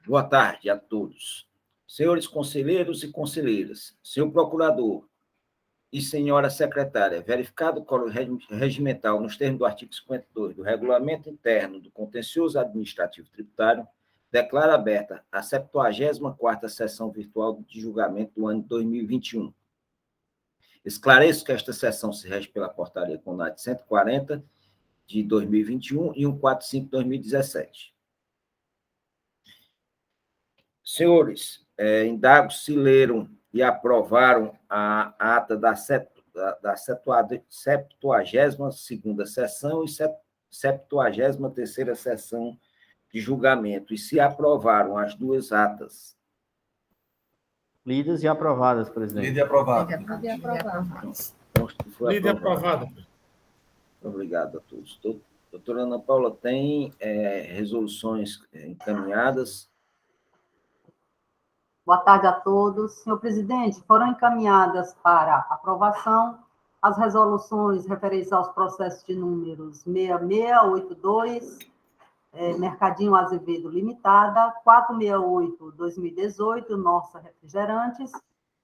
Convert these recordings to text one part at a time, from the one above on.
Boa tarde a todos. Senhores conselheiros e conselheiras, senhor procurador e senhora secretária, verificado o quórum regimental nos termos do artigo 52 do Regulamento Interno do Contencioso Administrativo Tributário, declaro aberta a 74ª sessão virtual de julgamento do ano de 2021. Esclareço que esta sessão se rege pela portaria CONAD 140 de 2021 e 145 de 2017. Senhores, indago se leram e aprovaram a ata da 72ª sessão e 73ª sessão de julgamento, e se aprovaram as duas atas. Lidas e aprovadas, presidente. Lida e aprovada. Lida e aprovada. Lida aprovada. Obrigado a todos. Doutora Ana Paula, tem resoluções encaminhadas? Boa tarde a todos. Senhor presidente, foram encaminhadas para aprovação as resoluções referentes aos processos de números 6682, Mercadinho Azevedo Limitada, 468-2018, Nossa Refrigerantes,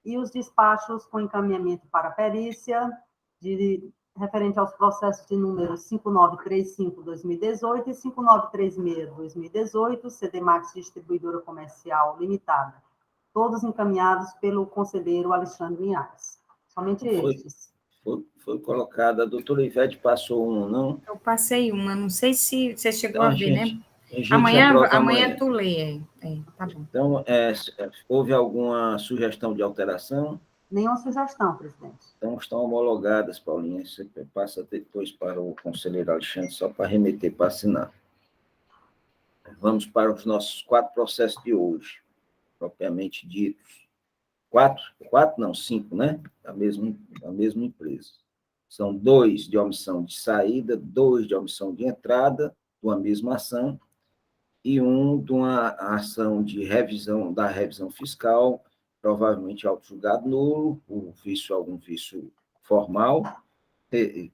e os despachos com encaminhamento para perícia, referente aos processos de números 5935-2018 e 5936-2018, CDMAX Distribuidora Comercial Limitada, todos encaminhados pelo conselheiro Alexandre Linhares. Somente estes. Foi colocada. A doutora Ivete passou uma, não? Eu passei uma, não sei se você chegou Então, a ver, né? Amanhã Tu lê. Tá bom. Então, houve alguma sugestão de alteração? Nenhuma sugestão, presidente. Então, estão homologadas, Paulinha. Você passa depois para o conselheiro Alexandre, só para remeter para assinar. Vamos para os nossos 4 processos de hoje, propriamente ditos. 4 não, 5, né? Da mesma empresa. São 2 de omissão de saída, 2 de omissão de entrada, de uma mesma ação, e 1 de uma ação de revisão, da revisão fiscal, provavelmente auto-julgado nulo, por algum vício formal,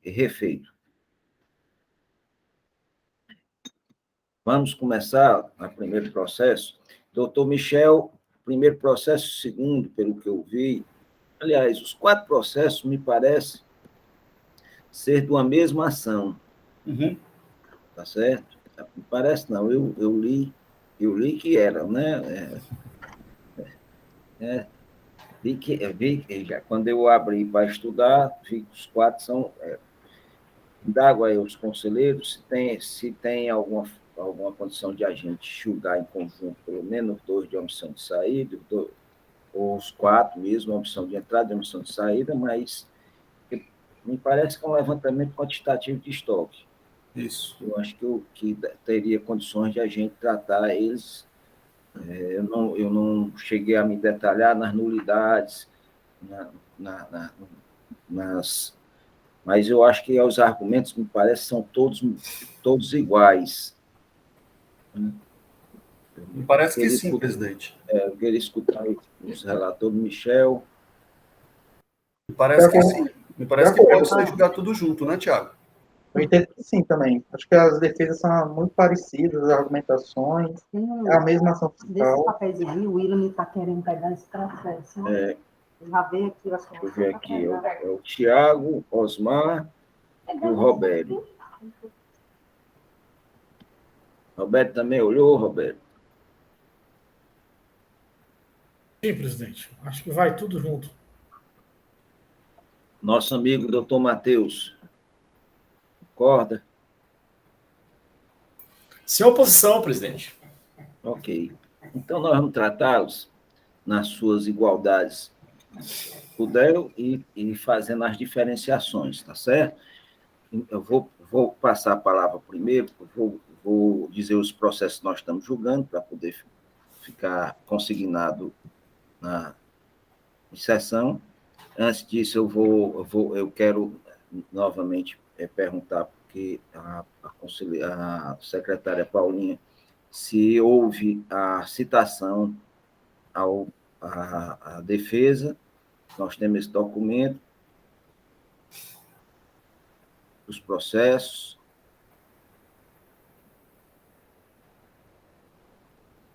refeito. Vamos começar o primeiro processo. Doutor Michel, primeiro processo, segundo, pelo que eu vi. Aliás, os 4 processos me parece ser de uma mesma ação. Uhum. Tá certo? Me parece não, eu li que era, né? Vi que já, quando eu abri para estudar, vi que os 4 são... Indago aí os conselheiros se tem alguma condição de a gente julgar em conjunto, pelo menos 2 de omissão de saída, ou os 4 mesmo, omissão de entrada e omissão de saída, mas me parece que é um levantamento quantitativo de estoque. Isso. Eu acho que teria condições de a gente tratar eles. Eu não cheguei a me detalhar nas nulidades, mas eu acho que os argumentos, me parece, são todos iguais. Me parece que sim, presidente. Eu queria escutar os relatores do Michel. Me parece que sim. Me parece que pode ser julgar tudo junto, né, Tiago? Eu entendo que sim também. Acho que as defesas são muito parecidas, as argumentações, é a mesma ação fiscal. Desse papéis aí, o William está querendo pegar esse processo. Já veio aqui, acho que Deixa eu ver aqui. É o Tiago, Osmar e o Roberto. Roberto também olhou, Roberto? Sim, presidente. Acho que vai tudo junto. Nosso amigo doutor Matheus. Concorda? Sem oposição, presidente. Ok. Então, nós vamos tratá-los nas suas igualdades puderam e fazendo as diferenciações, tá certo? Eu vou passar a palavra primeiro, vou dizer os processos que nós estamos julgando, para poder ficar consignado na sessão. Antes disso, eu quero novamente perguntar, porque a secretária Paulinha, se houve a citação à defesa. Nós temos esse documento, os processos.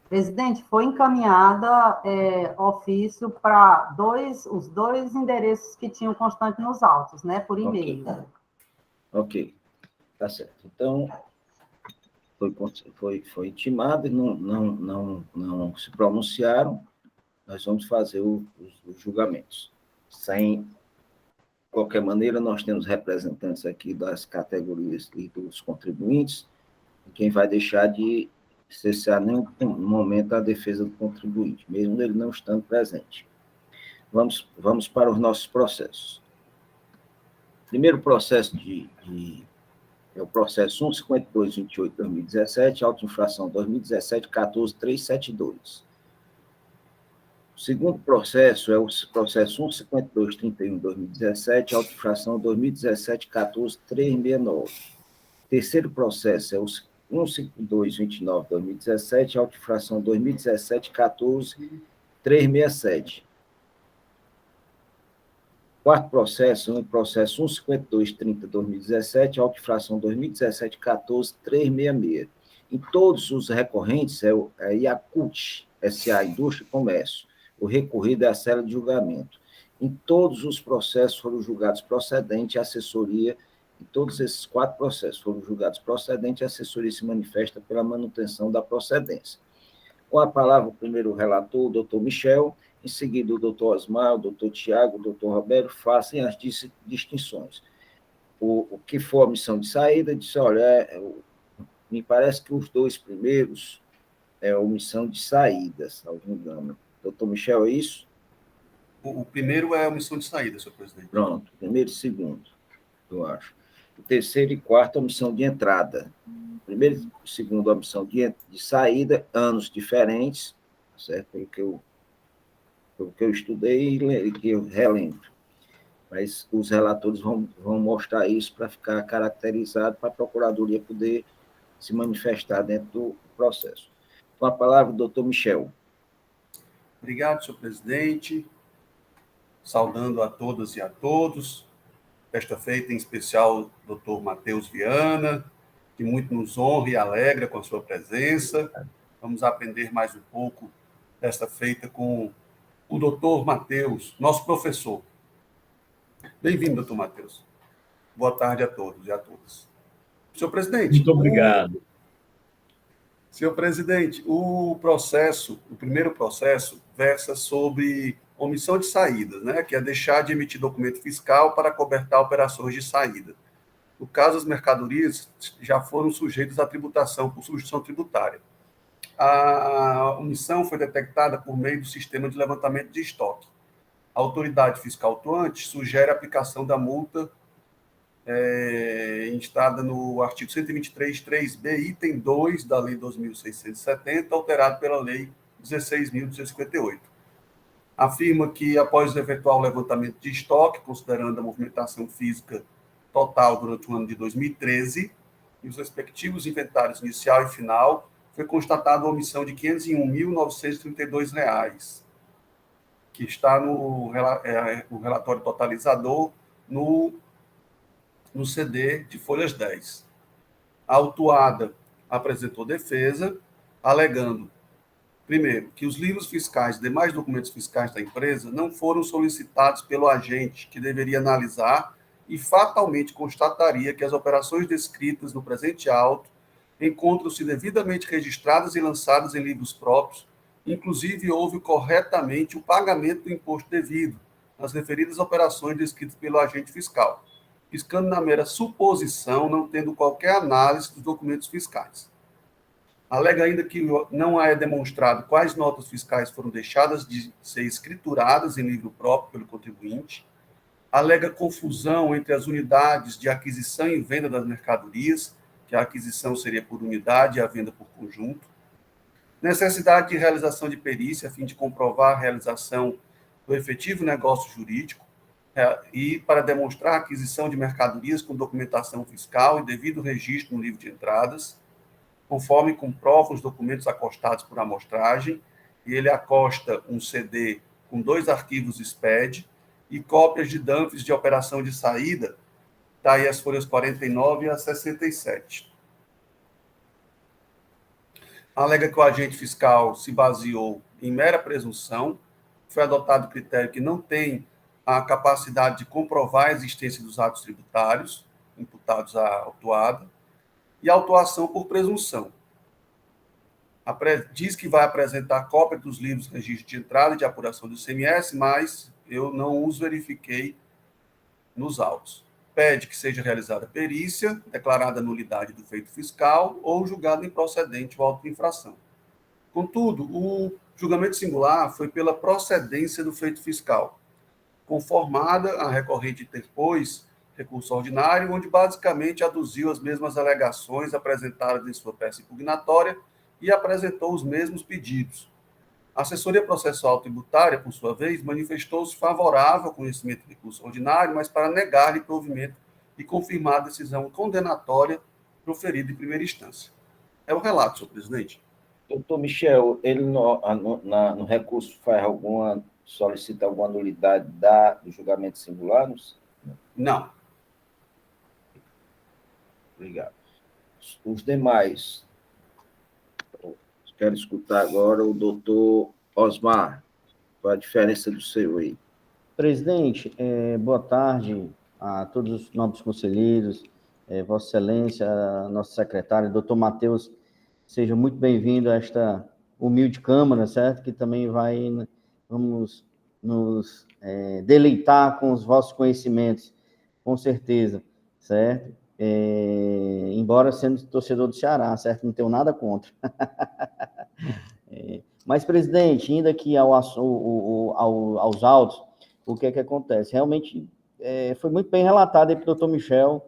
Presidente, foi encaminhada ofício para os dois endereços que tinham constante nos autos, né, por e-mail. Ok, tá certo. Então, foi intimado e não se pronunciaram. Nós vamos fazer os julgamentos. De qualquer maneira, nós temos representantes aqui das categorias e dos contribuintes, e quem vai deixar de cessar nenhum momento a defesa do contribuinte, mesmo ele não estando presente. Vamos para os nossos processos. Primeiro processo é o processo 15228/2017, auto-infração 2017-14372. O segundo processo é o processo 15231/2017, auto-infração 2017-14369. Terceiro processo é o 15229/2017, auto-infração 2017-14367. Quarto processo, o processo 15230/2017, auto-infração 2017-14366. Em todos os recorrentes, é a Yakult S.A. Indústria e Comércio. O recorrido é a cela de julgamento. Em todos os processos foram julgados procedente a assessoria. Em todos esses 4 processos foram julgados procedente, a assessoria se manifesta pela manutenção da procedência. Com a palavra, o primeiro relator, o doutor Michel, em seguida o doutor Osmar, o doutor Tiago, o doutor Roberto, fazem as distinções. O que for a omissão de saída, disse, olha, me parece que os 2 primeiros é a omissão de saída, salvo engano. Doutor Michel, é isso? O primeiro é a omissão de saída, senhor presidente. Pronto, primeiro e segundo, eu acho. O terceiro e quarto, omissão de entrada. Primeiro e segundo, omissão de saída, anos diferentes, certo? Pelo que eu estudei e que eu relembro. Mas os relatores vão mostrar isso para ficar caracterizado, para a Procuradoria poder se manifestar dentro do processo. Com a palavra, o doutor Michel. Obrigado, senhor presidente. Saudando a todas e a todos. Desta feita, em especial, o doutor Matheus Viana, que muito nos honra e alegra com a sua presença. Vamos aprender mais um pouco desta feita com o doutor Matheus, nosso professor. Bem-vindo, doutor Matheus. Boa tarde a todos e a todas. Senhor presidente. Muito obrigado. Senhor presidente, o primeiro processo, versa sobre omissão de saídas, né, que é deixar de emitir documento fiscal para cobertar operações de saída. No caso, as mercadorias já foram sujeitas à tributação por substituição tributária. A omissão foi detectada por meio do sistema de levantamento de estoque. A autoridade fiscal atuante sugere a aplicação da multa instada no artigo 123.3b, item 2 da Lei 2.670, alterado pela Lei 16.258. Afirma que, após o eventual levantamento de estoque, considerando a movimentação física total durante o ano de 2013, e os respectivos inventários inicial e final, foi constatada a omissão de R$ 501.932, que está no relatório totalizador no CD de folhas 10. A autuada apresentou defesa, alegando, primeiro, que os livros fiscais e demais documentos fiscais da empresa não foram solicitados pelo agente, que deveria analisar e fatalmente constataria que as operações descritas no presente auto encontram-se devidamente registradas e lançadas em livros próprios, inclusive houve corretamente o pagamento do imposto devido nas referidas operações descritas pelo agente fiscal, fiscando na mera suposição, não tendo qualquer análise dos documentos fiscais. Alega ainda que não é demonstrado quais notas fiscais foram deixadas de ser escrituradas em livro próprio pelo contribuinte. Alega confusão entre as unidades de aquisição e venda das mercadorias, que a aquisição seria por unidade e a venda por conjunto. Necessidade de realização de perícia, a fim de comprovar a realização do efetivo negócio jurídico, e para demonstrar a aquisição de mercadorias com documentação fiscal e devido registro no livro de entradas, conforme comprovam os documentos acostados por amostragem, e ele acosta um CD com 2 arquivos SPED e cópias de DANFs de operação de saída, está aí as folhas 49 a 67. alega que o agente fiscal se baseou em mera presunção, foi adotado critério que não tem a capacidade de comprovar a existência dos atos tributários imputados à autuada, e a autuação por presunção. Diz que vai apresentar cópia dos livros de registro de entrada e de apuração do ICMS, mas eu não os verifiquei nos autos. Pede que seja realizada perícia, declarada nulidade do feito fiscal ou julgado improcedente o auto de infração. Contudo, o julgamento singular foi pela procedência do feito fiscal, conformada a recorrente interpôs recurso ordinário, onde basicamente aduziu as mesmas alegações apresentadas em sua peça impugnatória e apresentou os mesmos pedidos. A assessoria processual tributária, por sua vez, manifestou-se favorável ao conhecimento do recurso ordinário, mas para negar-lhe provimento e confirmar a decisão condenatória proferida em primeira instância. É o relato, senhor presidente. Doutor Michel, ele no recurso solicita alguma nulidade do julgamento singular? Não. Obrigado. Os demais. Quero escutar agora o doutor Osmar. Qual a diferença do seu aí? Presidente, boa tarde a todos os nobres conselheiros, Vossa Excelência, nosso secretário, doutor Matheus, seja muito bem-vindo a esta humilde Câmara, certo? Que também vamos nos deleitar com os vossos conhecimentos, com certeza, certo? Embora sendo torcedor do Ceará, certo? Não tenho nada contra. Mas, presidente, indo aqui aos autos, o que é que acontece? Realmente, foi muito bem relatado aí pelo doutor Michel,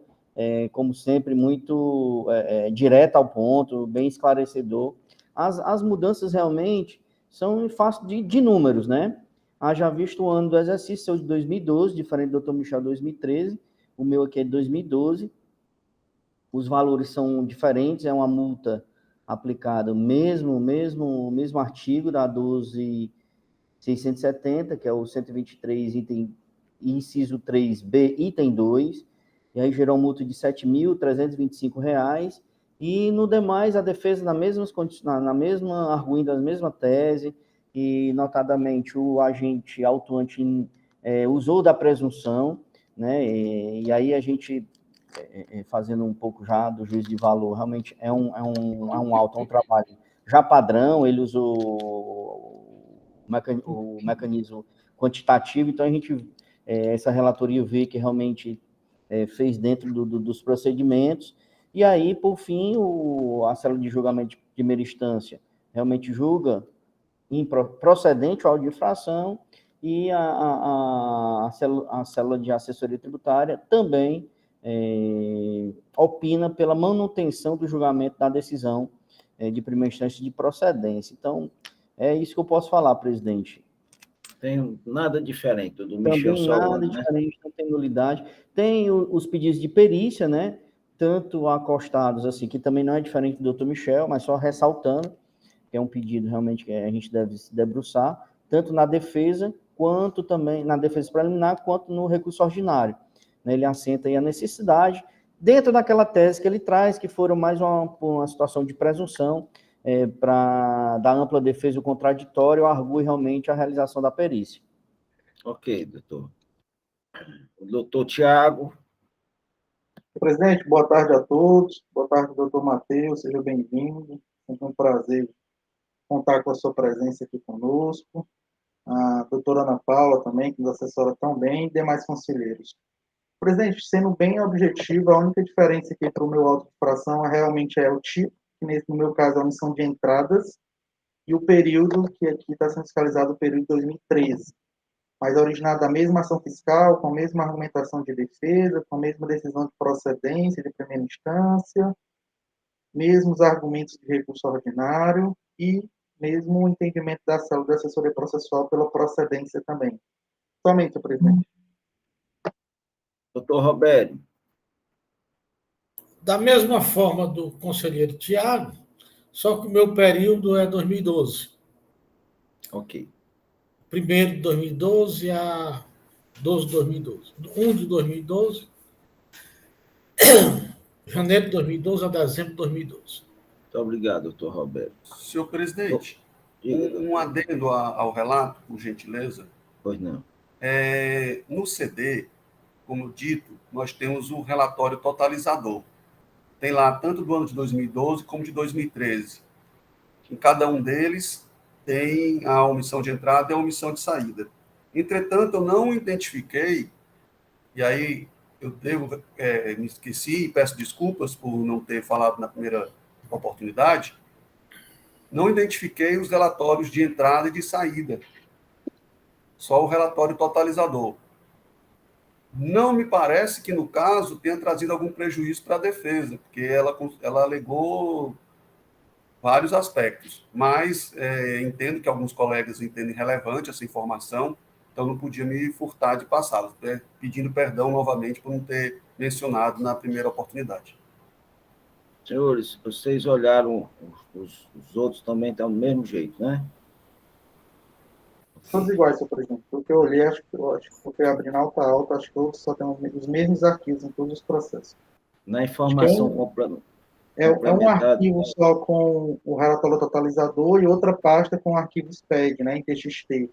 como sempre, muito direto ao ponto, bem esclarecedor. As mudanças realmente são em face de números, né? Haja visto o ano do exercício, seu de 2012, diferente do doutor Michel 2013, o meu aqui é de 2012. Os valores são diferentes, é uma multa aplicada, mesmo artigo da 12.670, que é o 123, inciso 3B, item 2, e aí gerou multa de R$ 7.325, e no demais, a defesa na mesma arguindo a mesma tese, e notadamente o agente autuante usou da presunção, né, e aí a gente, fazendo um pouco já do juízo de valor, realmente é um auto, é um trabalho já padrão, ele usou o mecanismo quantitativo, então a gente, essa relatoria vê que realmente fez dentro dos procedimentos, e aí, por fim, a célula de julgamento de primeira instância realmente julga procedente o auto de infração, e a célula de assessoria tributária também opina pela manutenção do julgamento da decisão de primeira instância de procedência. Então, é isso que eu posso falar, presidente. Tem nada diferente do Michel Solano, nada diferente, não tem nulidade. Tem os pedidos de perícia, né? Tanto acostados, assim, que também não é diferente do doutor Michel, mas só ressaltando, que é um pedido realmente que a gente deve se debruçar, tanto na defesa, quanto também na defesa preliminar, quanto no recurso ordinário. Ele assenta aí a necessidade, dentro daquela tese que ele traz, que foram mais uma situação de presunção, para dar ampla defesa do contraditório, argue realmente a realização da perícia. Ok, doutor. O doutor Tiago. Presidente, boa tarde a todos. Boa tarde, doutor Matheus, seja bem-vindo. É um prazer contar com a sua presença aqui conosco. A doutora Ana Paula também, que nos assessora tão bem, e demais conselheiros. Presidente, sendo bem objetivo, a única diferença aqui para o meu auto de infração realmente é o tipo, que no meu caso é a omissão de entradas, e o período, que aqui está sendo fiscalizado, o período de 2013. Mas é originado da mesma ação fiscal, com a mesma argumentação de defesa, com a mesma decisão de procedência de primeira instância, mesmos argumentos de recurso ordinário e mesmo o entendimento da célula de assessoria processual pela procedência também. Somente, presidente. Doutor Roberto. Da mesma forma do conselheiro Tiago, só que o meu período é 2012. Ok. Primeiro de 2012 a 12 de 2012. 1 de 2012, janeiro de 2012 a dezembro de 2012. Muito obrigado, doutor Roberto. Senhor presidente, Diga, um adendo ao relato, por gentileza. pois não. No CD, como dito, nós temos o relatório totalizador. Tem lá tanto do ano de 2012 como de 2013. Em cada um deles tem a omissão de entrada e a omissão de saída. Entretanto, eu não identifiquei, e aí eu me esqueci e peço desculpas por não ter falado na primeira oportunidade, não identifiquei os relatórios de entrada e de saída, só o relatório totalizador. Não me parece que, no caso, tenha trazido algum prejuízo para a defesa, porque ela alegou vários aspectos, mas entendo que alguns colegas entendem relevante essa informação, então não podia me furtar de passá-la, pedindo perdão novamente por não ter mencionado na primeira oportunidade. Senhores, vocês olharam, os outros também estão do mesmo jeito, né? Todos iguais, senhor presidente. Porque eu olhei, acho que eu abri na alta, acho que todos só tem os mesmos arquivos em todos os processos. Na informação É um complementada, arquivo só com o relatório totalizador e outra pasta com arquivos PEG, né, em TXT.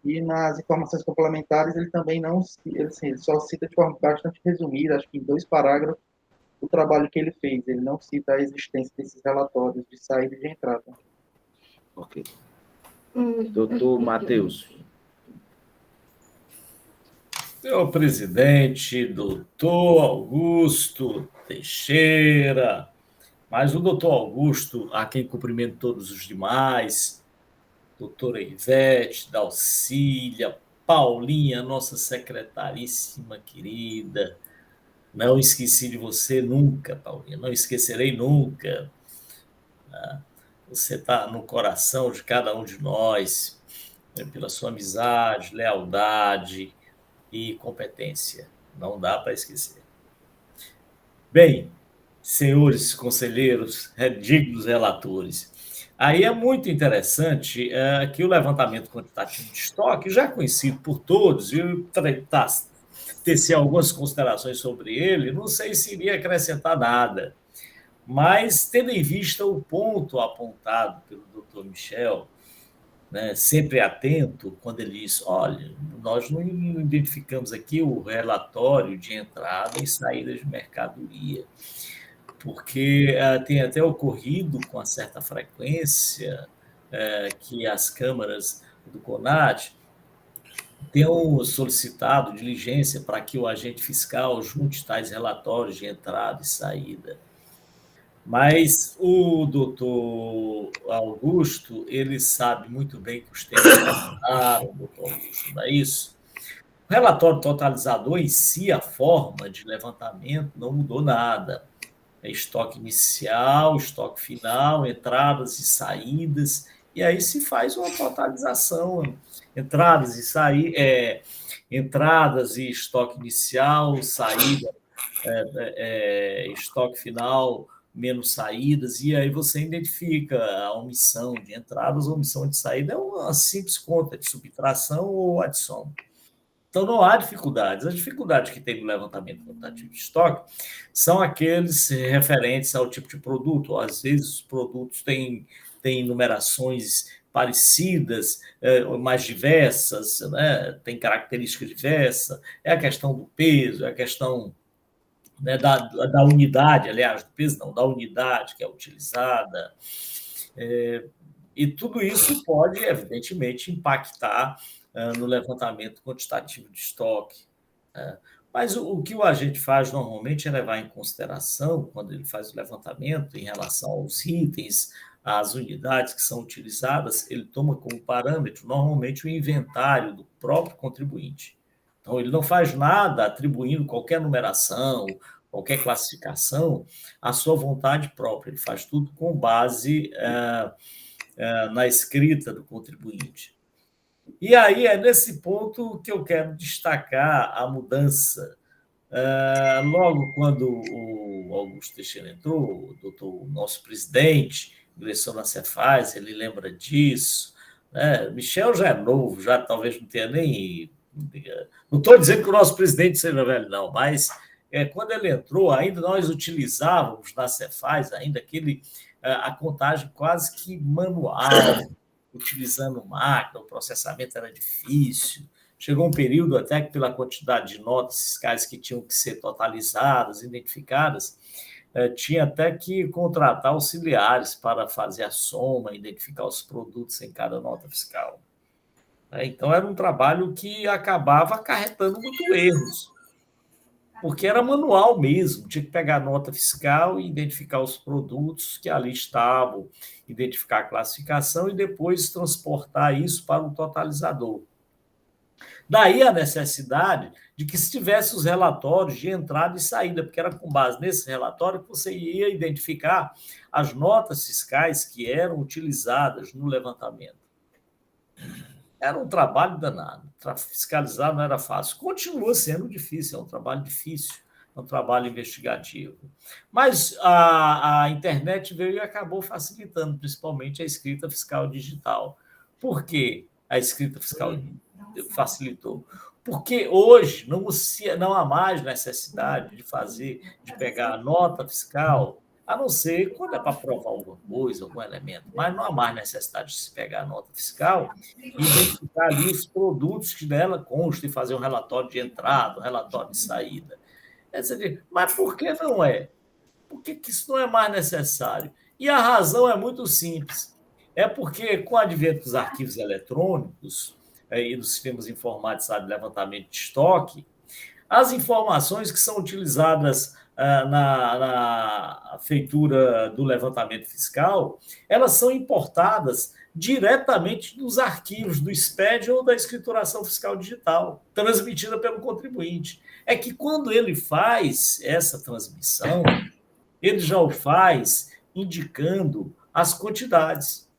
E nas informações complementares ele também não, ele só cita de forma bastante resumida, acho que em 2 parágrafos, o trabalho que ele fez. Ele não cita a existência desses relatórios de saída e de entrada. Ok. Doutor Matheus. Senhor presidente, doutor Augusto Teixeira, mas o doutor Augusto, a quem cumprimento todos os demais, doutora Ivete, Dalcília, Paulinha, nossa secretaríssima querida, não esqueci de você nunca, Paulinha, não esquecerei nunca. Você está no coração de cada um de nós, pela sua amizade, lealdade e competência. Não dá para esquecer. Bem, senhores conselheiros, dignos relatores, aí é muito interessante que o levantamento quantitativo de estoque, já conhecido por todos, e tecer algumas considerações sobre ele, não sei se iria acrescentar nada. Mas, tendo em vista o ponto apontado pelo doutor Michel, né, sempre atento, quando ele diz, olha, nós não identificamos aqui o relatório de entrada e saída de mercadoria, porque tem até ocorrido com uma certa frequência que as câmaras do CONAT tenham solicitado diligência para que o agente fiscal junte tais relatórios de entrada e saída. Mas o doutor Augusto, ele sabe muito bem que os tempos mudaram, doutor Augusto, não é isso? O relatório totalizador em si, a forma de levantamento, não mudou nada. É estoque inicial, estoque final, entradas e saídas, e aí se faz uma totalização, entradas e estoque inicial, saída, estoque final, menos saídas, e aí você identifica a omissão de entradas ou omissão de saída, é uma simples conta de subtração ou adição. Então, não há dificuldades. As dificuldades que tem no levantamento quantitativo de estoque são aqueles referentes ao tipo de produto. Às vezes, os produtos têm numerações parecidas, mais diversas, né? Tem características diversas. É a questão do peso, é a questão, né, da unidade, aliás, do peso não, da unidade que é utilizada. E tudo isso pode, evidentemente, impactar no levantamento quantitativo de estoque. Mas o que o agente faz normalmente é levar em consideração, quando ele faz o levantamento em relação aos itens, às unidades que são utilizadas, ele toma como parâmetro, normalmente, o inventário do próprio contribuinte. Então, ele não faz nada atribuindo qualquer numeração, qualquer classificação à sua vontade própria. Ele faz tudo com base na escrita do contribuinte. E aí é nesse ponto que eu quero destacar a mudança. Logo quando o Augusto Teixeira entrou, o nosso presidente ingressou na Cefaz, ele lembra disso. Né? Michel já é novo, já talvez não tenha nem... Não estou dizendo que o nosso presidente seja velho, não, mas quando ele entrou, ainda nós utilizávamos na Cefaz ainda aquele a contagem quase que manual, utilizando máquina, o processamento era difícil. Chegou um período até que, pela quantidade de notas fiscais que tinham que ser totalizadas, identificadas, tinha até que contratar auxiliares para fazer a soma, identificar os produtos em cada nota fiscal. Então, era um trabalho que acabava acarretando muitos erros, porque era manual mesmo, tinha que pegar a nota fiscal e identificar os produtos que ali estavam, identificar a classificação e depois transportar isso para o totalizador. Daí a necessidade de que se tivesse os relatórios de entrada e saída, porque era com base nesse relatório que você ia identificar as notas fiscais que eram utilizadas no levantamento. Era um trabalho danado. Fiscalizar não era fácil. Continua sendo difícil, é um trabalho difícil, é um trabalho investigativo. Mas a internet veio e acabou facilitando, principalmente a escrita fiscal digital. Por que a escrita fiscal facilitou? Porque hoje não há mais necessidade de pegar a nota fiscal, a não ser quando é para provar alguma coisa, algum elemento, mas não há mais necessidade de se pegar a nota fiscal e identificar ali os produtos que dela consta e fazer um relatório de entrada, um relatório de saída. Mas por que não é? Por que isso não é mais necessário? E a razão é muito simples. É porque, com o advento dos arquivos eletrônicos e dos sistemas informatizados de levantamento de estoque, as informações que são utilizadas na feitura do levantamento fiscal, elas são importadas diretamente dos arquivos do SPED ou da escrituração fiscal digital, transmitida pelo contribuinte. É que quando ele faz essa transmissão, ele já o faz indicando as quantidades.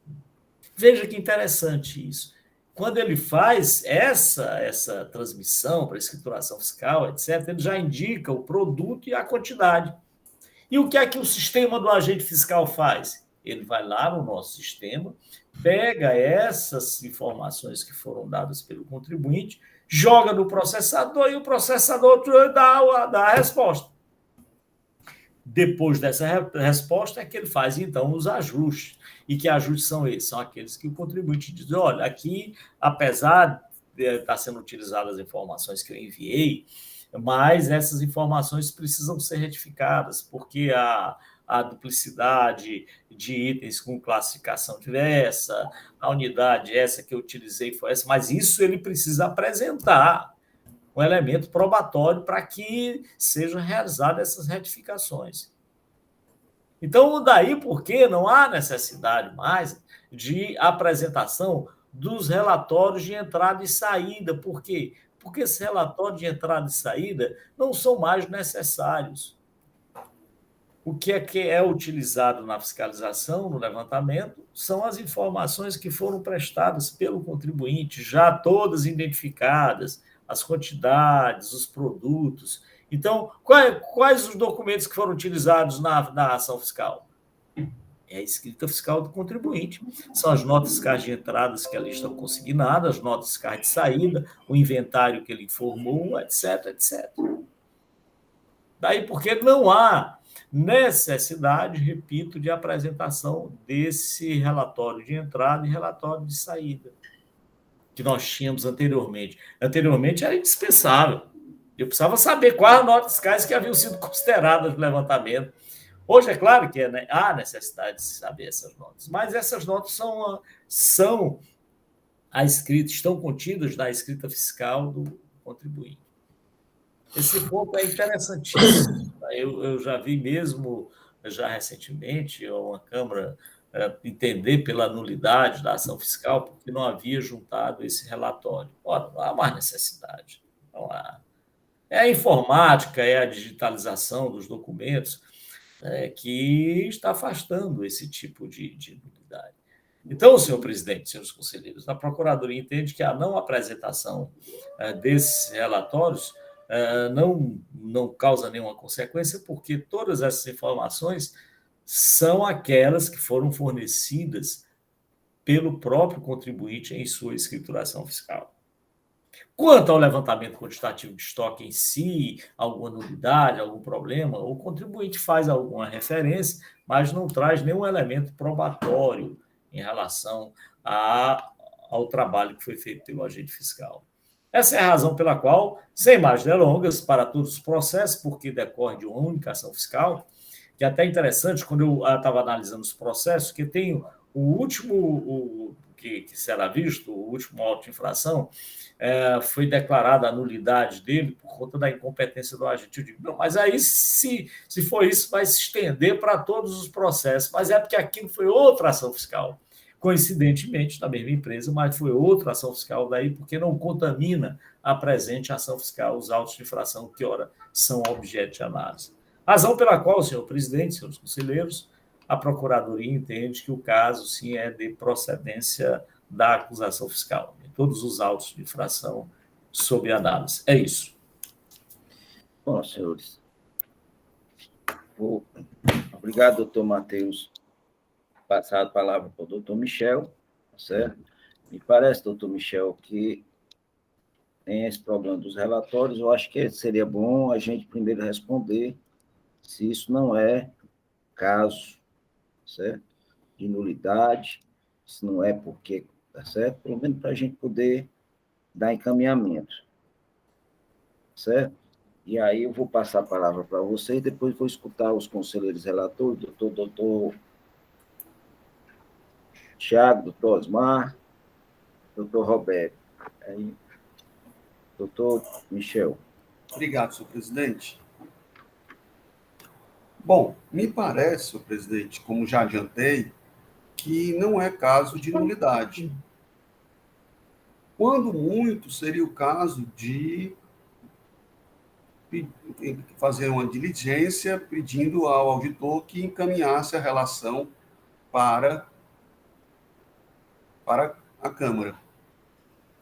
Veja que interessante isso. Quando ele faz essa transmissão para a escrituração fiscal, etc., ele já indica o produto e a quantidade. E o que é que o sistema do agente fiscal faz? Ele vai lá no nosso sistema, pega essas informações que foram dadas pelo contribuinte, joga no processador e o processador dá a resposta. Depois dessa resposta é que ele faz, então, os ajustes. E que ajustes são esses? São aqueles que o contribuinte diz, olha, aqui, apesar de estar sendo utilizadas as informações que eu enviei, mas essas informações precisam ser retificadas, porque a duplicidade de itens com classificação diversa, a unidade essa que eu utilizei foi essa, mas isso ele precisa apresentar um elemento probatório para que sejam realizadas essas retificações. Então, daí porque não há necessidade mais de apresentação dos relatórios de entrada e saída. Por quê? Porque esses relatórios de entrada e saída não são mais necessários. O que é utilizado na fiscalização, no levantamento, são as informações que foram prestadas pelo contribuinte, já todas identificadas, as quantidades, os produtos. Então, quais os documentos que foram utilizados na ação fiscal? É a escrita fiscal do contribuinte. São as notas fiscais de entradas que ali estão consignadas, as notas fiscais de saída, o inventário que ele informou, etc, etc. Daí porque não há necessidade, repito, de apresentação desse relatório de entrada e relatório de saída que nós tínhamos anteriormente. Anteriormente era indispensável. Eu precisava saber quais notas fiscais que haviam sido consideradas no levantamento. Hoje, é claro que há necessidade de saber essas notas, mas essas notas são estão contidas na escrita fiscal do contribuinte. Esse ponto é interessantíssimo. Eu já vi mesmo, já recentemente, uma Câmara entender pela nulidade da ação fiscal, porque não havia juntado esse relatório. Ora, não há mais necessidade. Não há. É a informática, é a digitalização dos documentos que está afastando esse tipo de nulidade. Então, senhor presidente, senhores conselheiros, a Procuradoria entende que a não apresentação desses relatórios não causa nenhuma consequência, porque todas essas informações são aquelas que foram fornecidas pelo próprio contribuinte em sua escrituração fiscal. Quanto ao levantamento quantitativo de estoque em si, alguma nulidade, algum problema, o contribuinte faz alguma referência, mas não traz nenhum elemento probatório em relação ao trabalho que foi feito pelo agente fiscal. Essa é a razão pela qual, sem mais delongas, para todos os processos, porque decorre de uma única ação fiscal, que é até interessante, quando eu estava analisando os processos, que tem o último, que será visto, o último auto de infração, foi declarada a nulidade dele por conta da incompetência do agente. Eu digo, não, mas aí, se for isso, vai se estender para todos os processos, mas é porque aquilo foi outra ação fiscal. Coincidentemente, na mesma empresa, mas foi outra ação fiscal daí, porque não contamina a presente ação fiscal, os autos de infração que, ora, são objeto de análise. Razão pela qual, senhor presidente, senhores conselheiros, a Procuradoria entende que o caso, sim, é de procedência da acusação fiscal. Em todos os autos de infração sob análise. É isso. Bom, senhores. Obrigado, doutor Matheus. Passar a palavra para o doutor Michel, certo? Me parece, doutor Michel, que tem esse problema dos relatórios. Eu acho que seria bom a gente primeiro responder se isso não é caso, certo? De nulidade, se não é porque, tá certo? Pelo menos para a gente poder dar encaminhamento, certo? E aí eu vou passar a palavra para vocês, depois vou escutar os conselheiros relatores, doutor Tiago, doutor Osmar, doutor Roberto. Aí, doutor Michel. Obrigado, senhor presidente. Bom, me parece, senhor presidente, como já adiantei, que não é caso de nulidade. Quando muito, seria o caso de fazer uma diligência pedindo ao auditor que encaminhasse a relação para a Câmara.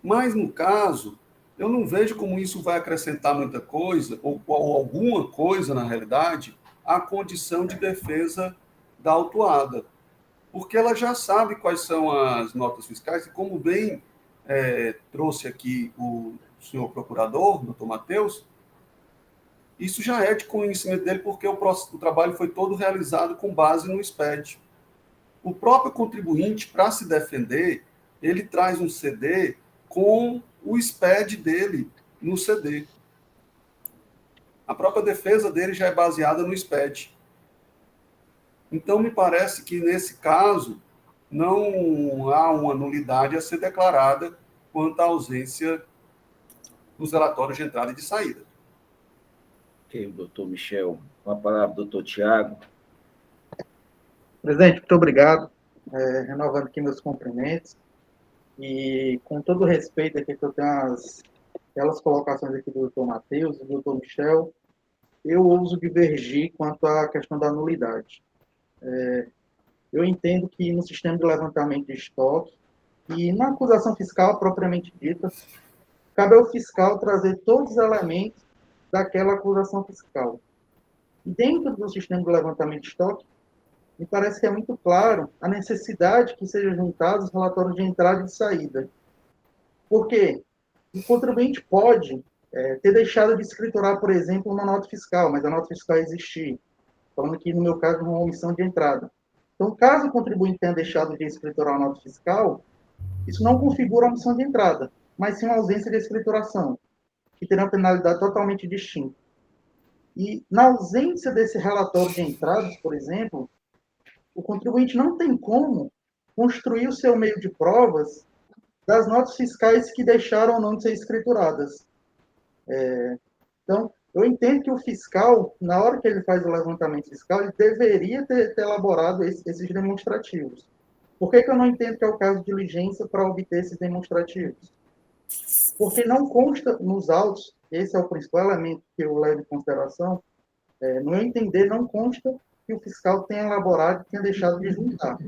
Mas, no caso, eu não vejo como isso vai acrescentar muita coisa, ou alguma coisa, na realidade, à condição de defesa da autuada. Porque ela já sabe quais são as notas fiscais, e como bem trouxe aqui o senhor procurador, doutor Matheus, isso já é de conhecimento dele, porque o trabalho foi todo realizado com base no SPED. O próprio contribuinte, para se defender, ele traz um CD com o SPED dele no CD. A própria defesa dele já é baseada no SPED. Então, me parece que, nesse caso, não há uma nulidade a ser declarada quanto à ausência dos relatórios de entrada e de saída. Ok, doutor Michel. Com a palavra, doutor Tiago. Presidente, muito obrigado. Renovando aqui meus cumprimentos. E, com todo o respeito aqui que eu tenho aquelas colocações aqui do doutor Matheus e do doutor Michel, eu ouso divergir quanto à questão da nulidade. Eu entendo que no sistema de levantamento de estoque e na acusação fiscal propriamente dita, cabe ao fiscal trazer todos os elementos daquela acusação fiscal. E dentro do sistema de levantamento de estoque, me parece que é muito claro a necessidade que sejam juntados os relatórios de entrada e de saída. Por quê? O contribuinte pode ter deixado de escriturar, por exemplo, uma nota fiscal, mas a nota fiscal existir. Falando aqui, no meu caso, uma omissão de entrada. Então, caso o contribuinte tenha deixado de escriturar a nota fiscal, isso não configura a omissão de entrada, mas sim uma ausência de escrituração, que terá uma penalidade totalmente distinta. E, na ausência desse relatório de entradas, por exemplo, o contribuinte não tem como construir o seu meio de provas das notas fiscais que deixaram ou não de ser escrituradas. Então, eu entendo que o fiscal, na hora que ele faz o levantamento fiscal, ele deveria ter elaborado esses demonstrativos. Por que eu não entendo que é o caso de diligência para obter esses demonstrativos? Porque não consta nos autos, esse é o principal elemento que eu levo em consideração, no meu entender, não consta que o fiscal tenha elaborado e tenha deixado de juntar.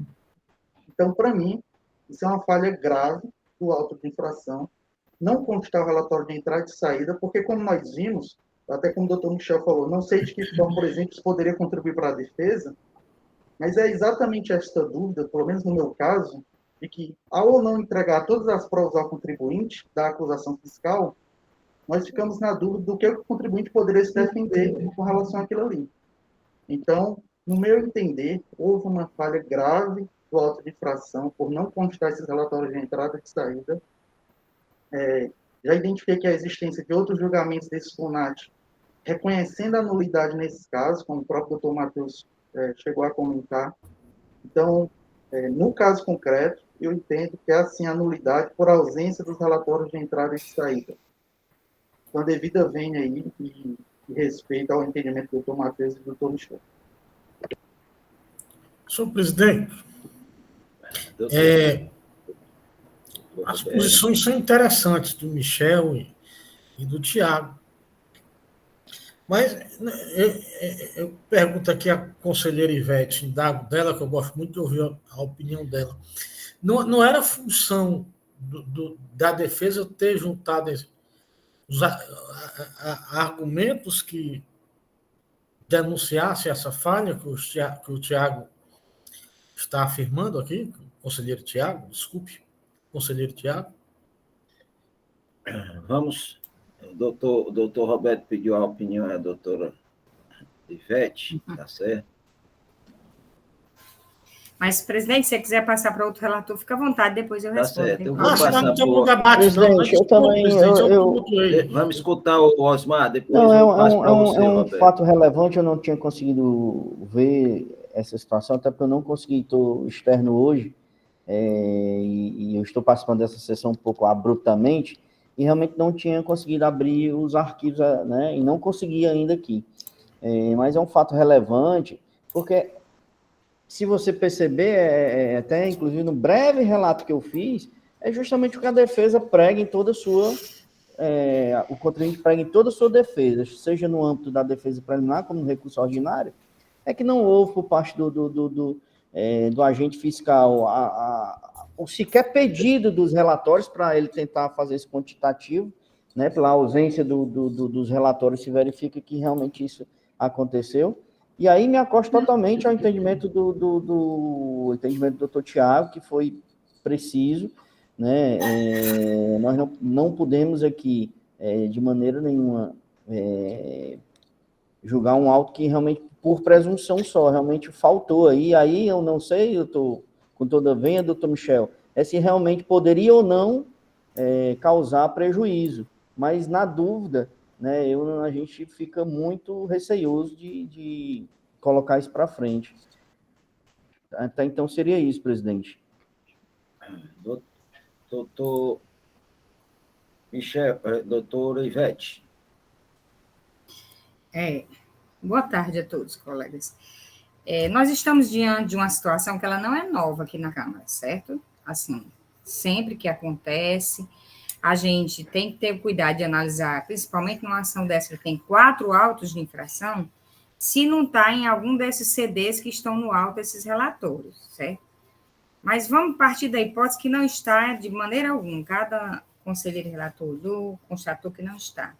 Então, para mim, isso é uma falha grave do auto de infração, não constar o relatório de entrada e de saída, porque, como nós vimos, até como o doutor Michel falou, não sei de que forma, por exemplo, isso poderia contribuir para a defesa, mas é exatamente esta dúvida, pelo menos no meu caso, de que, ao ou não entregar todas as provas ao contribuinte da acusação fiscal, nós ficamos na dúvida do que o contribuinte poderia se defender com relação àquilo ali. Então, no meu entender, houve uma falha grave do auto de infração por não constar esses relatórios de entrada e de saída. Já identifiquei a existência de outros julgamentos desse FUNAT, reconhecendo a nulidade nesses casos, como o próprio doutor Matheus chegou a comentar. Então, no caso concreto, eu entendo que é assim a nulidade por ausência dos relatórios de entrada e de saída. Então, devida vênia aí e respeito ao entendimento do doutor Matheus e do doutor Michel. Senhor presidente, as posições são interessantes do Michel e do Tiago. Mas eu pergunto aqui à conselheira Ivete, indago dela, que eu gosto muito de ouvir a opinião dela. Não era função da defesa ter juntado os argumentos que denunciassem essa falha que o Tiago está afirmando aqui, conselheiro Tiago, desculpe, conselheiro Tiago? Vamos, o doutor Roberto pediu a opinião da doutora Ivete, tá certo? Mas, presidente, se você quiser passar para outro relator, fica à vontade, depois eu respondo. Certo, eu vou Nós passar não temos por... debate, Presidente, eu também... Vamos escutar o Osmar, depois não, eu passo para você, é um Roberto. fato relevante, eu não tinha conseguido ver essa situação, até porque eu não consegui, estou externo hoje, e eu estou participando dessa sessão um pouco abruptamente, e realmente não tinha conseguido abrir os arquivos, né, e não consegui ainda aqui. Mas é um fato relevante, porque, se você perceber, até inclusive no breve relato que eu fiz, é justamente o que a defesa prega em toda a sua... o contribuinte prega em toda a sua defesa, seja no âmbito da defesa preliminar, como no recurso ordinário, é que não houve por parte do agente fiscal o sequer pedido dos relatórios para ele tentar fazer esse quantitativo, né, pela ausência dos relatórios se verifica que realmente isso aconteceu. E aí me acosto totalmente ao entendimento do entendimento do doutor Tiago, que foi preciso, né? Nós não podemos aqui, de maneira nenhuma, julgar um auto que realmente, por presunção só, realmente faltou aí. Aí eu não sei, eu estou com toda a venha, doutor Michel, se realmente poderia ou não causar prejuízo. Mas, na dúvida, né, a gente fica muito receioso de colocar isso para frente. Até então seria isso, presidente. Doutor Michel, doutora Ivete. Boa tarde a todos, colegas. Nós estamos diante de uma situação que ela não é nova aqui na Câmara, certo? Assim, sempre que acontece, a gente tem que ter cuidado de analisar, principalmente numa ação dessa que tem 4 autos de infração, se não está em algum desses CDs que estão no alto desses relatórios, certo? Mas vamos partir da hipótese que não está de maneira alguma, cada conselheiro relator constatou que não está.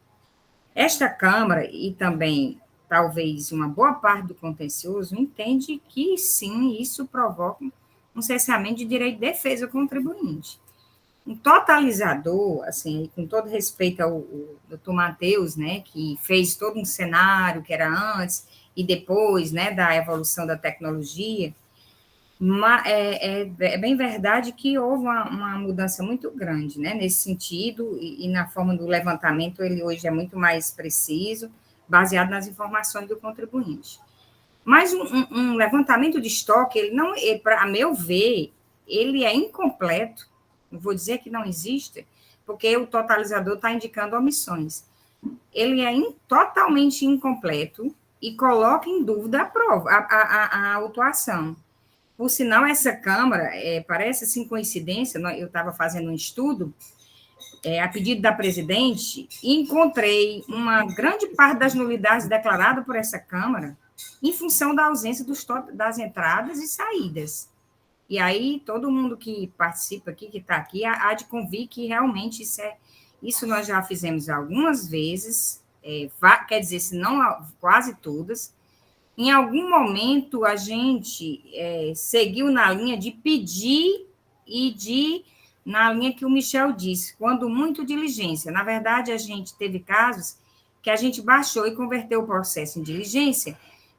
Esta Câmara, e também talvez uma boa parte do contencioso, entende que sim, isso provoca um cessamento de direito de defesa ao contribuinte. Um totalizador, assim, com todo respeito ao doutor Matheus, né, que fez todo um cenário que era antes e depois, né, da evolução da tecnologia, é bem verdade que houve uma mudança muito grande, né, nesse sentido, e na forma do levantamento, ele hoje é muito mais preciso, baseado nas informações do contribuinte. Mas um levantamento de estoque, a meu ver, ele é incompleto. Não vou dizer que não existe, porque o totalizador está indicando omissões. Ele é totalmente incompleto e coloca em dúvida a prova, a autuação. Por sinal, essa Câmara, parece assim coincidência, eu estava fazendo um estudo, a pedido da presidente, e encontrei uma grande parte das nulidades declaradas por essa Câmara em função da ausência das entradas e saídas. E aí, todo mundo que participa aqui, que está aqui, há de convir que realmente isso nós já fizemos algumas vezes, quer dizer, se não quase todas. Em algum momento, a gente seguiu na linha de pedir e na linha que o Michel disse, quando muito diligência. Na verdade, a gente teve casos que a gente baixou e converteu o processo em diligência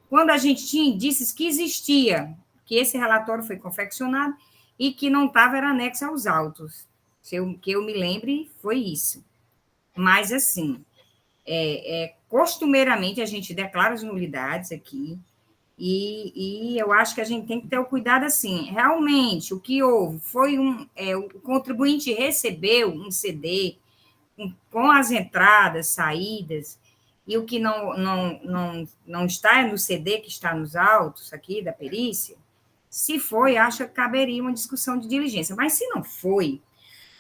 quando a gente tinha indícios que existia, que esse relatório foi confeccionado e que não estava, era anexo aos autos. Que eu me lembre, foi isso. Mas, assim, costumeiramente a gente declara as nulidades aqui, e eu acho que a gente tem que ter o cuidado assim, realmente, o que houve foi o contribuinte recebeu um CD com as entradas, saídas, e o que não está no CD que está nos autos aqui da perícia, se foi, acho que caberia uma discussão de diligência, mas se não foi,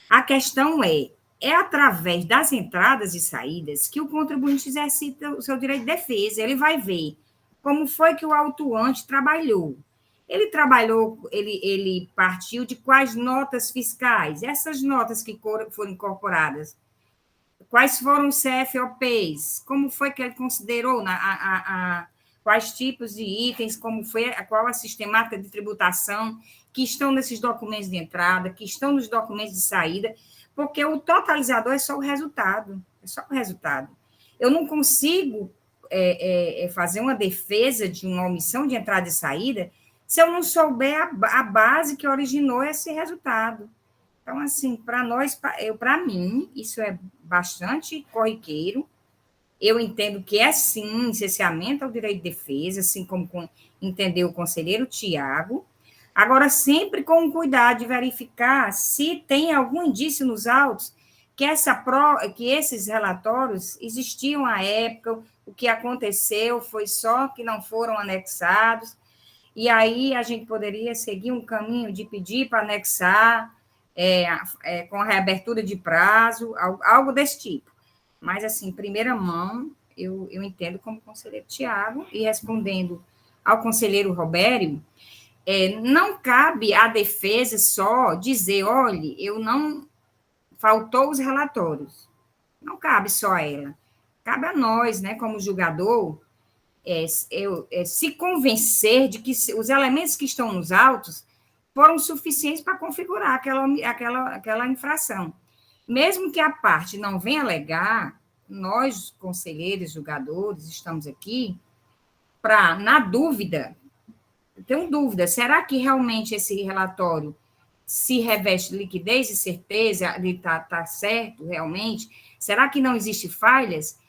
a questão é através das entradas e saídas que o contribuinte exercita o seu direito de defesa, ele vai ver como foi que o autuante trabalhou. Ele partiu de quais notas fiscais? Essas notas que foram incorporadas, quais foram os CFOPs? Como foi que ele considerou quais tipos de itens, qual a sistemática de tributação que estão nesses documentos de entrada, que estão nos documentos de saída, porque o totalizador é só o resultado, Eu não consigo fazer uma defesa de uma omissão de entrada e saída se eu não souber a base que originou esse resultado. Então, assim, para mim, isso é bastante corriqueiro. Eu entendo que sim, cerceamento ao direito de defesa, assim como entendeu o conselheiro Tiago. Agora, sempre com cuidado de verificar se tem algum indício nos autos que esses relatórios existiam à época, o que aconteceu foi só que não foram anexados, e aí a gente poderia seguir um caminho de pedir para anexar, com a reabertura de prazo, algo desse tipo. Mas, assim, em primeira mão, eu entendo como conselheiro Tiago, e respondendo ao conselheiro Robério, não cabe à defesa só dizer, olha, faltou os relatórios. Não cabe só a ela. Cabe a nós, né, como julgador, se convencer de que os elementos que estão nos autos foram suficientes para configurar aquela infração. Mesmo que a parte não venha alegar, nós, conselheiros, julgadores, estamos aqui para, na dúvida, tenho dúvida, será que realmente esse relatório se reveste de liquidez e certeza, ele está certo realmente? Será que não existe falhas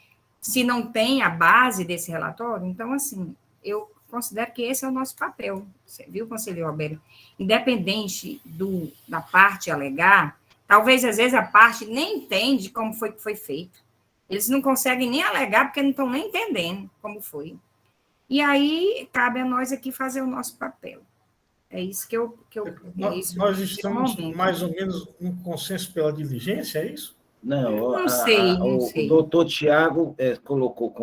se não tem a base desse relatório? Então, assim, eu considero que esse é o nosso papel, você viu, conselheiro Roberto? Independente da parte alegar, talvez, às vezes, a parte nem entende como foi que foi feito. Eles não conseguem nem alegar porque não estão nem entendendo como foi. E aí, cabe a nós aqui fazer o nosso papel. É isso que eu nós estamos mais ou menos no consenso pela diligência, é isso? Não sei. O doutor Tiago colocou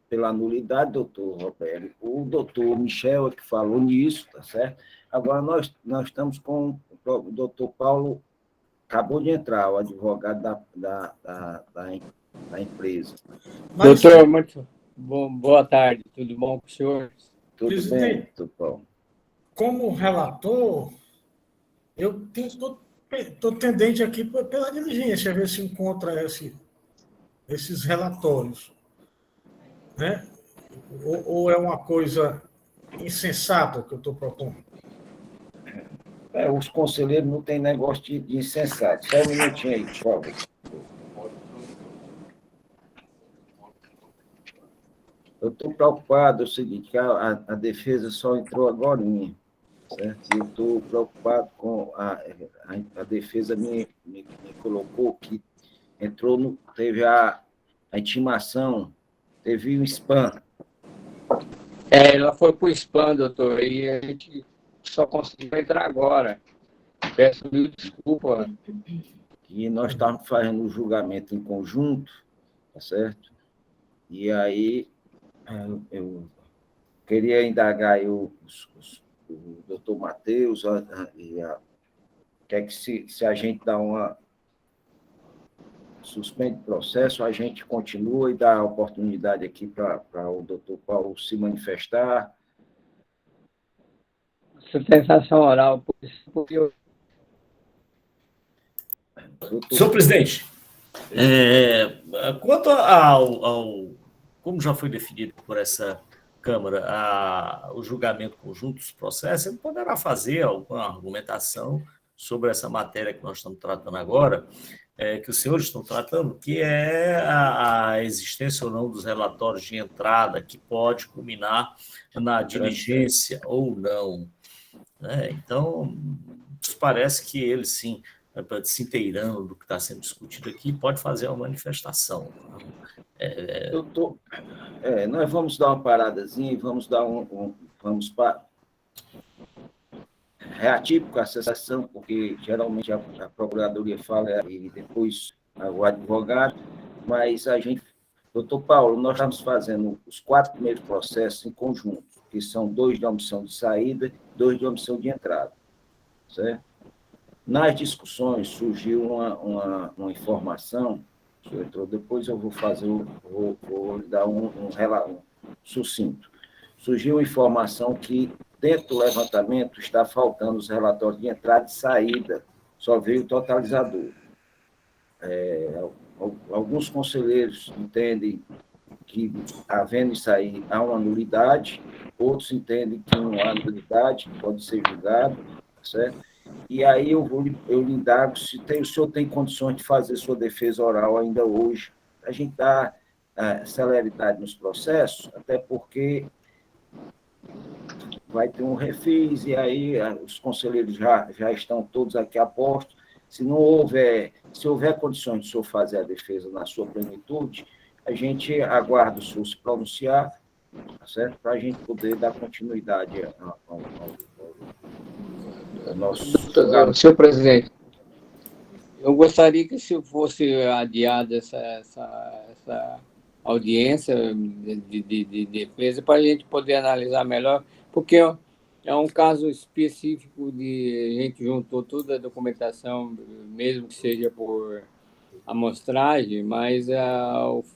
pela nulidade, doutor Roberto. O doutor Michel é que falou nisso, tá certo? Agora, nós estamos com o doutor Paulo, acabou de entrar, o advogado da empresa. Doutor, muito boa tarde, tudo bom com o senhor? Tudo bem, doutor Paulo. Como relator, eu estou tendente aqui pela diligência, a ver se encontra esses relatórios. Né? Ou é uma coisa insensata que eu estou propondo? Os conselheiros não têm negócio de insensato. Só um minutinho aí, por favor. Eu estou preocupado, é o seguinte, que a defesa só entrou agora, certo? E eu estou preocupado com a defesa me colocou que teve a intimação, teve um spam. Ela foi para o spam, doutor, e a gente só conseguiu entrar agora. Peço mil desculpas. E nós estávamos fazendo o julgamento em conjunto, tá certo? E aí eu queria indagar aí o doutor Matheus, quer que se a gente dá suspende o processo, a gente continua e dá a oportunidade aqui para o doutor Paulo se manifestar. Sustentação oral, porque Senhor presidente, quanto como já foi definido por essa Câmara o julgamento conjunto dos processos, ele poderá fazer alguma argumentação sobre essa matéria que nós estamos tratando agora, que os senhores estão tratando, que é a existência ou não dos relatórios de entrada, que pode culminar na diligência ou não. Então, parece que ele, sim, se inteirando do que está sendo discutido aqui, pode fazer uma manifestação. Doutor, nós vamos dar uma paradazinha e vamos dar vamos para reatípico a sessão, porque geralmente a Procuradoria fala e depois o advogado, mas doutor Paulo, nós estamos fazendo os 4 primeiros processos em conjunto, que são 2 de omissão de saída e 2 de omissão de entrada, certo? Nas discussões surgiu uma informação, o senhor entrou depois, eu vou dar um relato sucinto. Surgiu uma informação que dentro do levantamento está faltando os relatórios de entrada e saída, só veio o totalizador. Alguns conselheiros entendem que, havendo isso aí, há uma nulidade, outros entendem que não há nulidade, que pode ser julgado, certo? E aí eu lhe indago se o senhor tem condições de fazer sua defesa oral ainda hoje. A gente dá celeridade nos processos, até porque vai ter um refis, e aí os conselheiros já estão todos aqui a posto. Se houver condições de o senhor fazer a defesa na sua plenitude, a gente aguarda o senhor se pronunciar, tá certo? Para a gente poder dar continuidade ao nosso... Senhor presidente, eu gostaria que se fosse adiada essa audiência de defesa para a gente poder analisar melhor, porque é um caso específico de a gente juntou toda a documentação, mesmo que seja por amostragem, mas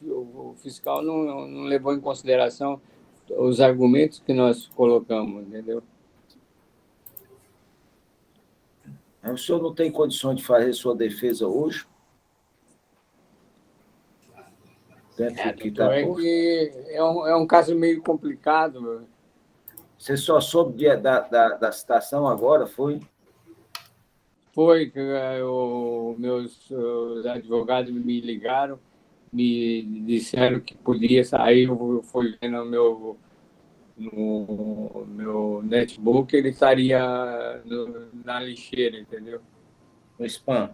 o fiscal não levou em consideração os argumentos que nós colocamos, entendeu? O senhor não tem condições de fazer sua defesa hoje? É um caso meio complicado. Você só soube da citação agora, foi? Foi que meus advogados me ligaram, me disseram que podia sair, eu fui ver no meu netbook, ele estaria na lixeira, entendeu? No spam.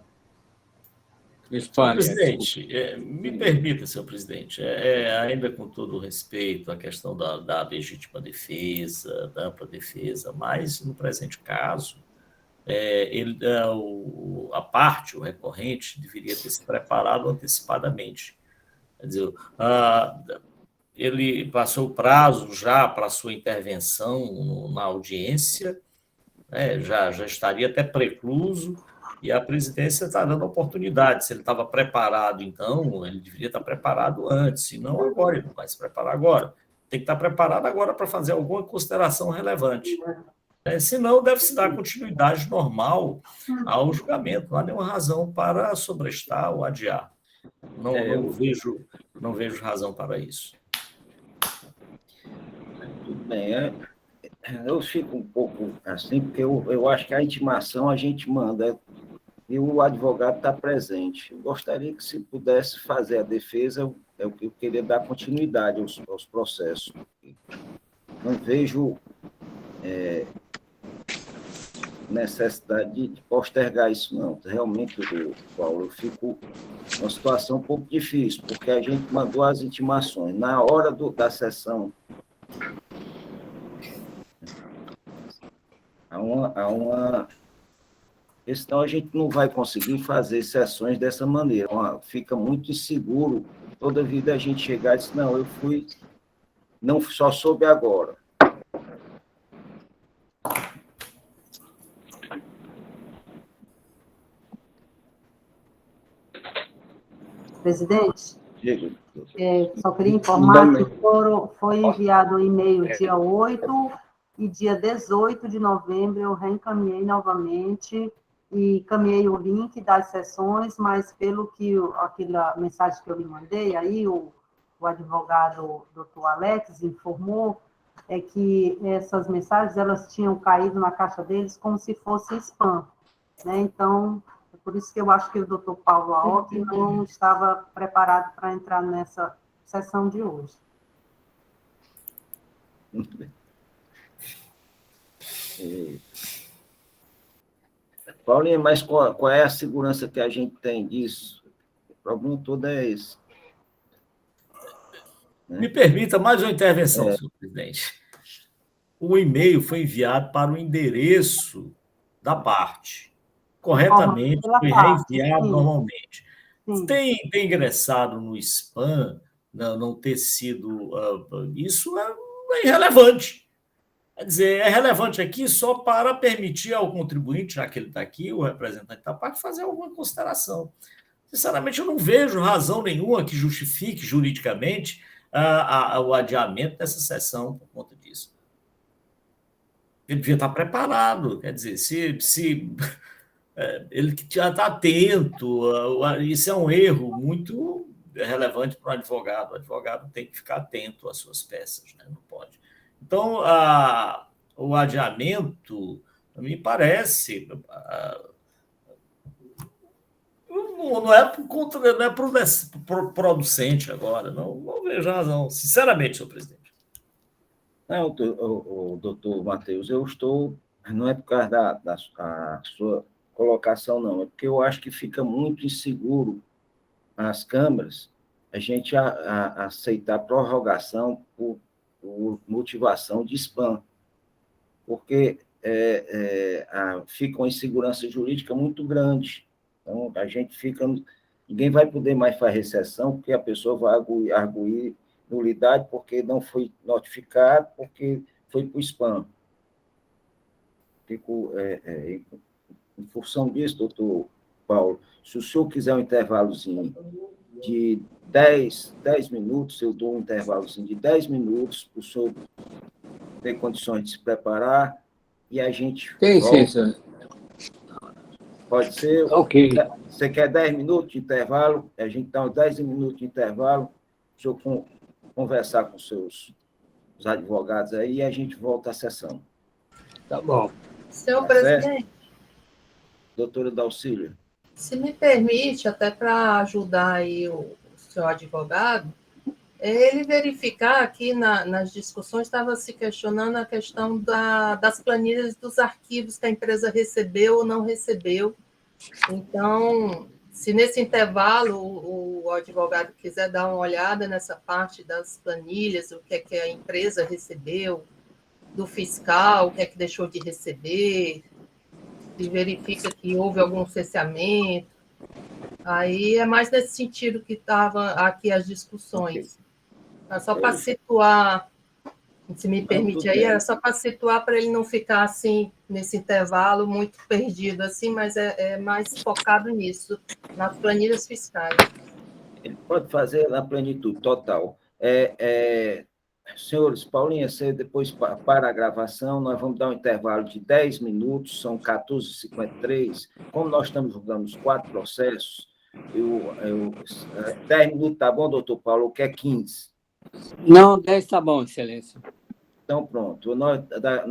Senhor presidente, me permita, senhor presidente, ainda com todo o respeito à questão da legítima defesa, da ampla defesa, mas no presente caso, a parte, o recorrente, deveria ter se preparado antecipadamente. Quer dizer, ele passou o prazo já para a sua intervenção na audiência, já estaria até precluso, e a presidência está dando oportunidade. Se ele estava preparado, então, ele deveria estar preparado antes, se não agora, ele não vai se preparar agora. Tem que estar preparado agora para fazer alguma consideração relevante. Senão, deve-se dar continuidade normal ao julgamento. Não há nenhuma razão para sobrestar ou adiar. Não vejo razão para isso. Tudo bem. Eu fico um pouco assim, porque eu acho que a intimação a gente manda e o advogado está presente. Eu gostaria que, se pudesse fazer a defesa, eu queria dar continuidade aos processos. Não vejo necessidade de postergar isso, não. Realmente, Paulo, eu fico numa situação um pouco difícil, porque a gente mandou as intimações. Na hora da sessão, há uma... Senão a gente não vai conseguir fazer sessões dessa maneira. Fica muito inseguro toda vida a gente chegar e dizer, não, eu fui, não só soube agora. Presidente, só queria informar que foi enviado o e-mail dia 8 e dia 18 de novembro eu reencaminhei novamente e caminhei o link das sessões, mas pelo que aquela mensagem que eu lhe mandei, aí o advogado doutor Alex informou, é que essas mensagens elas tinham caído na caixa deles como se fosse spam, né? Então, é por isso que eu acho que o doutor Paulo Aoki não estava preparado para entrar nessa sessão de hoje. Paulinho, mas qual é a segurança que a gente tem disso? O problema todo é esse. Me permita mais uma intervenção, senhor presidente. O e-mail foi enviado para o endereço da parte. Corretamente, foi reenviado normalmente. Tem ingressado no spam, não ter sido... isso é irrelevante. Quer dizer, é relevante aqui só para permitir ao contribuinte, já que ele está aqui, o representante da parte, fazer alguma consideração. Sinceramente, eu não vejo razão nenhuma que justifique juridicamente o adiamento dessa sessão por conta disso. Ele devia estar preparado, quer dizer, se ele já está atento, isso é um erro muito relevante para o advogado. O advogado tem que ficar atento às suas peças, né? Não pode. Então, o adiamento, me parece, não é producente agora, não vejo razão, sinceramente, senhor presidente. Não, o doutor Matheus, eu estou, não é por causa da sua colocação, não, é porque eu acho que fica muito inseguro as câmaras a gente aceitar prorrogação por motivação de spam, porque fica uma insegurança jurídica muito grande. Então, a gente fica... Ninguém vai poder mais fazer sessão, porque a pessoa vai arguir nulidade porque não foi notificado, porque foi para o spam. Fico, em função disso, doutor Paulo, se o senhor quiser um intervalozinho de 10 minutos, eu dou um intervalozinho de 10 minutos para o senhor ter condições de se preparar e a gente... Sim, senhor. Pode ser? Ok. Você quer 10 minutos de intervalo? A gente dá uns 10 minutos de intervalo, o senhor conversar com os advogados aí e a gente volta à sessão. Tá bom. Senhor presidente, doutora Dalcília. se me permite, até para ajudar aí o seu advogado, ele verificar aqui nas discussões, estava se questionando a questão das planilhas dos arquivos que a empresa recebeu ou não recebeu. Então, se nesse intervalo o advogado quiser dar uma olhada nessa parte das planilhas, o que é que a empresa recebeu, do fiscal, o que é que deixou de receber, se verifica que houve algum cesseamento, aí é mais nesse sentido que estavam aqui as discussões. Só para situar, se me permite aí, era só para situar para ele não ficar assim, nesse intervalo, muito perdido, assim, mas é mais focado nisso, nas planilhas fiscais. Ele pode fazer na plenitude total. Senhores, Paulinha, você depois para a gravação, nós vamos dar um intervalo de 10 minutos, são 14h53. Como nós estamos julgando os 4 processos, 10 minutos tá bom, doutor Paulo, ou quer 15? Não, 10 tá bom, excelência. Então, pronto. Nós,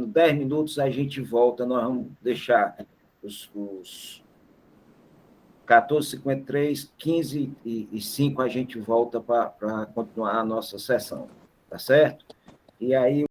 10 minutos a gente volta, nós vamos deixar os 14h53, 15h05 a gente volta para continuar a nossa sessão, tá certo? E aí